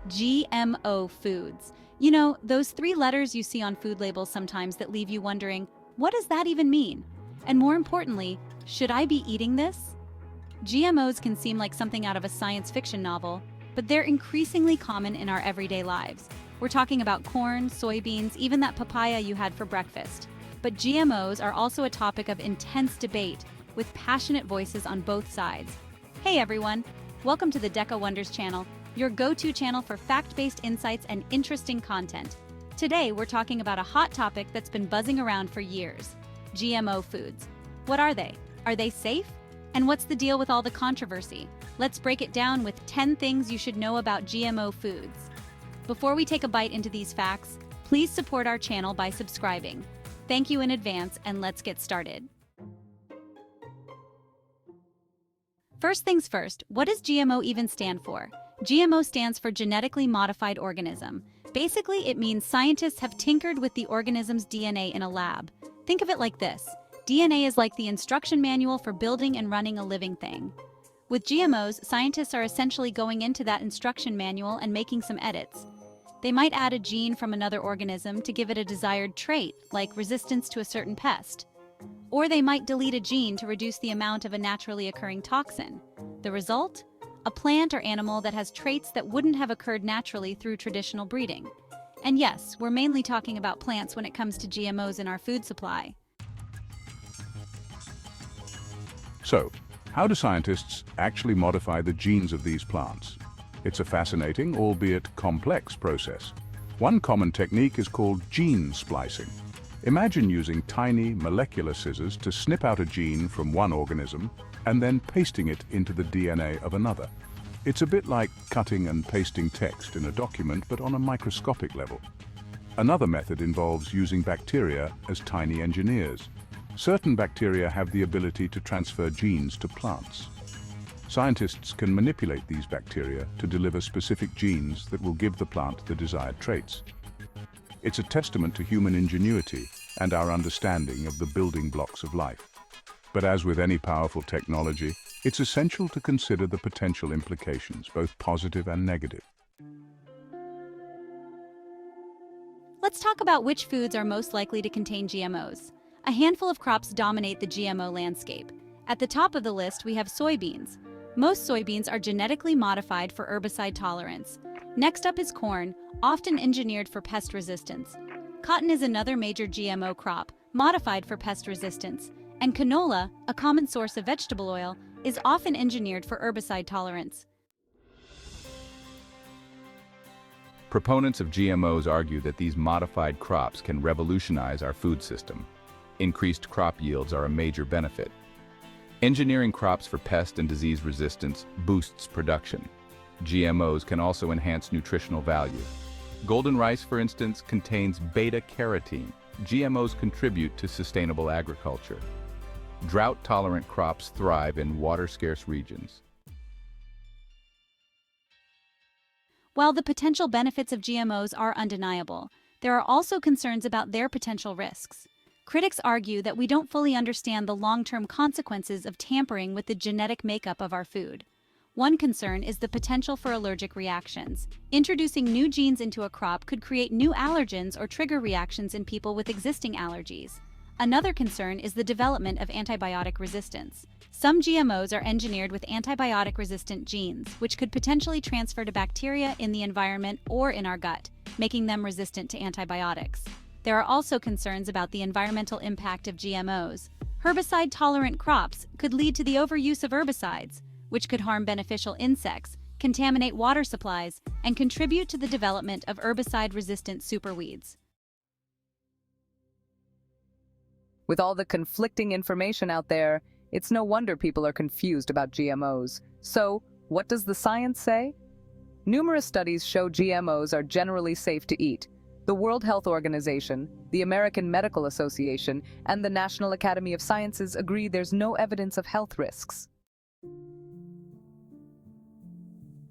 GMO foods. You know, those three letters you see on food labels sometimes that leave you wondering, what does that even mean? And more importantly, should I be eating this? GMOs can seem like something out of a science fiction novel, but they're increasingly common in our everyday lives. We're talking about corn, soybeans, even that papaya you had for breakfast. But GMOs are also a topic of intense debate, with passionate voices on both sides. Hey everyone, welcome to the DecaWonders Channel, your go-to channel for fact-based insights and interesting content. Today we're talking about a hot topic that's been buzzing around for years: GMO foods. What are they? Are they safe? And what's the deal with all the controversy? Let's break it down with 10 things you should know about GMO foods. Before we take a bite into these facts, please support our channel by subscribing. Thank you in advance, and let's get started. First things first, what does GMO even stand for? GMO stands for genetically modified organism. Basically, it means scientists have tinkered with the organism's DNA in a lab. Think of it like this: DNA is like the instruction manual for building and running a living thing. With GMOs, scientists are essentially going into that instruction manual and making some edits. They might add a gene from another organism to give it a desired trait, like resistance to a certain pest. Or they might delete a gene to reduce the amount of a naturally occurring toxin. The result? A plant or animal that has traits that wouldn't have occurred naturally through traditional breeding. And yes, we're mainly talking about plants when it comes to GMOs in our food supply. So, how do scientists actually modify the genes of these plants? It's a fascinating, albeit complex process. One common technique is called gene splicing. Imagine using tiny molecular scissors to snip out a gene from one organism and then pasting it into the DNA of another. It's a bit like cutting and pasting text in a document, but on a microscopic level. Another method involves using bacteria as tiny engineers. Certain bacteria have the ability to transfer genes to plants. Scientists can manipulate these bacteria to deliver specific genes that will give the plant the desired traits. It's a testament to human ingenuity and our understanding of the building blocks of life. But as with any powerful technology, it's essential to consider the potential implications, both positive and negative. Let's talk about which foods are most likely to contain GMOs. A handful of crops dominate the GMO landscape. At the top of the list, we have soybeans. Most soybeans are genetically modified for herbicide tolerance. Next up is corn, often engineered for pest resistance. Cotton is another major GMO crop, modified for pest resistance. And canola, a common source of vegetable oil, is often engineered for herbicide tolerance. Proponents of GMOs argue that these modified crops can revolutionize our food system. Increased crop yields are a major benefit. Engineering crops for pest and disease resistance boosts production. GMOs can also enhance nutritional value. Golden rice, for instance, contains beta-carotene. GMOs contribute to sustainable agriculture. Drought-tolerant crops thrive in water-scarce regions. While the potential benefits of GMOs are undeniable, there are also concerns about their potential risks. Critics argue that we don't fully understand the long-term consequences of tampering with the genetic makeup of our food. One concern is the potential for allergic reactions. Introducing new genes into a crop could create new allergens or trigger reactions in people with existing allergies. Another concern is the development of antibiotic resistance. Some GMOs are engineered with antibiotic-resistant genes, which could potentially transfer to bacteria in the environment or in our gut, making them resistant to antibiotics. There are also concerns about the environmental impact of GMOs. Herbicide-tolerant crops could lead to the overuse of herbicides, which could harm beneficial insects, contaminate water supplies, and contribute to the development of herbicide-resistant superweeds. With all the conflicting information out there, it's no wonder people are confused about GMOs. So, what does the science say? Numerous studies show GMOs are generally safe to eat. The World Health Organization, the American Medical Association, and the National Academy of Sciences agree there's no evidence of health risks.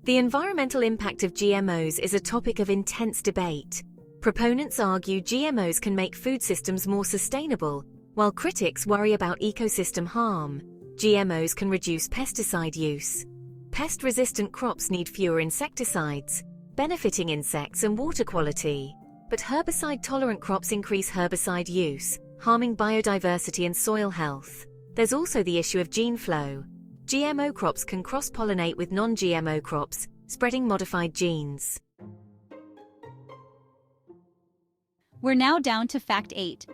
The environmental impact of GMOs is a topic of intense debate. Proponents argue GMOs can make food systems more sustainable, while critics worry about ecosystem harm. GMOs can reduce pesticide use. Pest-resistant crops need fewer insecticides. benefiting insects and water quality. But herbicide-tolerant crops increase herbicide use, harming biodiversity and soil health. There's also the issue of gene flow. GMO crops can cross-pollinate with non-GMO crops, spreading modified genes. We're now down to Fact 8.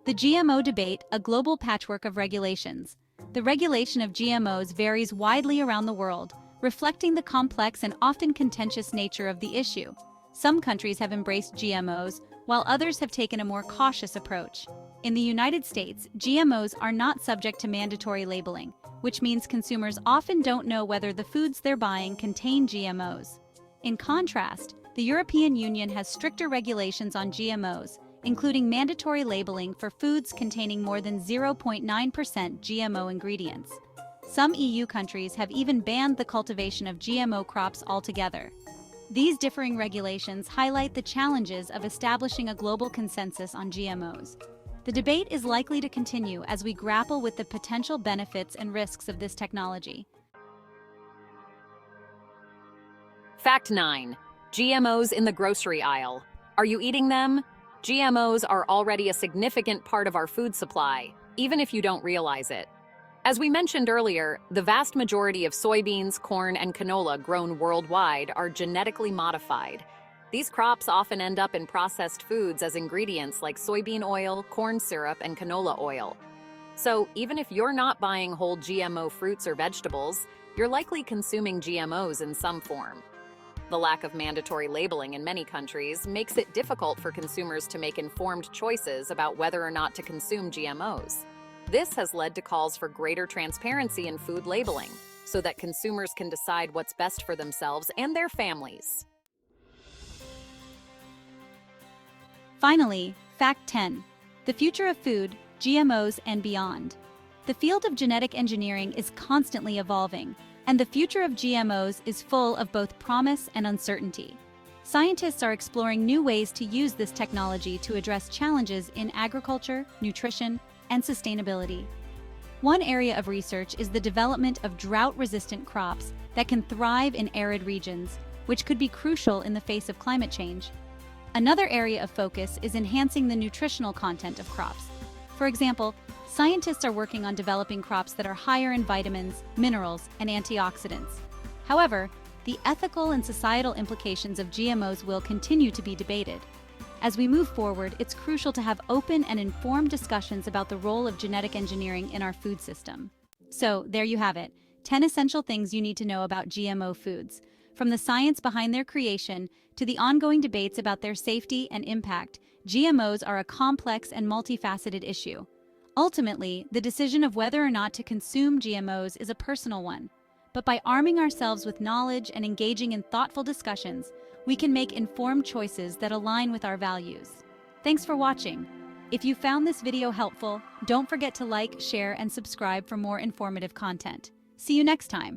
The GMO debate, a global patchwork of regulations. The regulation of GMOs varies widely around the world, reflecting the complex and often contentious nature of the issue. Some countries have embraced GMOs, while others have taken a more cautious approach. In the United States, GMOs are not subject to mandatory labeling, which means consumers often don't know whether the foods they're buying contain GMOs. In contrast, the European Union has stricter regulations on GMOs, including mandatory labeling for foods containing more than 0.9% GMO ingredients. Some EU countries have even banned the cultivation of GMO crops altogether. These differing regulations highlight the challenges of establishing a global consensus on GMOs. The debate is likely to continue as we grapple with the potential benefits and risks of this technology. Fact 9. GMOs in the grocery aisle. Are you eating them? GMOs are already a significant part of our food supply, even if you don't realize it. As we mentioned earlier, the vast majority of soybeans, corn, and canola grown worldwide are genetically modified. These crops often end up in processed foods as ingredients like soybean oil, corn syrup, and canola oil. So even if you're not buying whole GMO fruits or vegetables, you're likely consuming GMOs in some form. The lack of mandatory labeling in many countries makes it difficult for consumers to make informed choices about whether or not to consume GMOs. This has led to calls for greater transparency in food labeling, so that consumers can decide what's best for themselves and their families. Finally, Fact 10. The future of food, GMOs, and beyond. The field of genetic engineering is constantly evolving, and the future of GMOs is full of both promise and uncertainty. Scientists are exploring new ways to use this technology to address challenges in agriculture, nutrition, and sustainability. One area of research is the development of drought-resistant crops that can thrive in arid regions, which could be crucial in the face of climate change. Another area of focus is enhancing the nutritional content of crops. For example, scientists are working on developing crops that are higher in vitamins, minerals, and antioxidants. However, the ethical and societal implications of GMOs will continue to be debated. As we move forward, it's crucial to have open and informed discussions about the role of genetic engineering in our food system. So, there you have it, 10 essential things you need to know about GMO foods. From the science behind their creation to the ongoing debates about their safety and impact, GMOs are a complex and multifaceted issue. Ultimately, the decision of whether or not to consume GMOs is a personal one. But by arming ourselves with knowledge and engaging in thoughtful discussions, we can make informed choices that align with our values. Thanks for watching. If you found this video helpful, don't forget to like, share, and subscribe for more informative content. See you next time.